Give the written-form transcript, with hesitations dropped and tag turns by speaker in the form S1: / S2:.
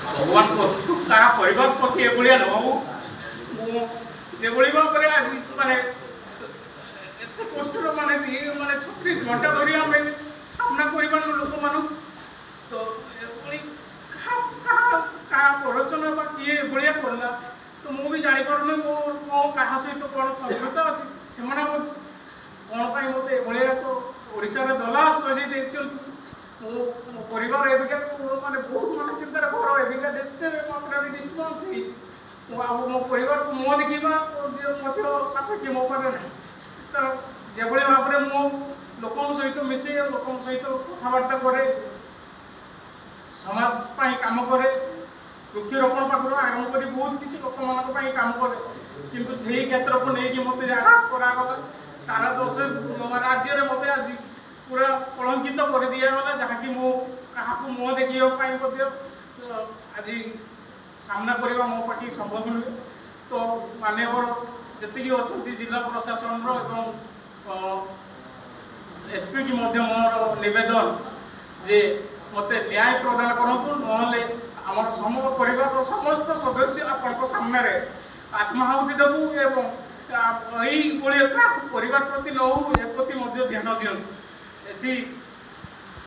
S1: भगवान को क्या परिवार प्रति एभलिया न हो भाव आज माने एत कष्ट माने माने 36 घंटा धरी आम सामना कर लोक मान तो प्ररोचन बा किए एभलिया करला तो मुझे जापर मो क्या सहित कौन संपर्क अच्छी से कौन मत एशार दला सजे मो परिवार एबिका माने बहुत माने चिंतार घर एबिका देखते मात्रा डिस्टर्बांस मो परिवार को मुह देखा सापेक्ष मो पाखे ना तो जो भाव में मो लोक सहित मिसे लोक सहित कथबार्ता करे समाज काम करे वृक्षरोपण पाखर आरंभ कर बहुत किसी लोक मान काम करे किंतु से क्षेत्र को लेकिन मत आघात करागला सारा दश राज्य में मत आज पूरा कलंकित कर दिगला जहाँकि मो क्या मुह देखा आज सामना करवा मो पार्टी संभव नुहे तो मानवर जी अच्छा जिला प्रशासन एसपी की मोर नवेदन जे मत न्याय प्रदान करूँ ना आम सम परिवार समस्त सदस्य आप सामने आत्माहुति देवु एवं यही परिवार प्रति न हो ए प्रति ध्यान दियंतु।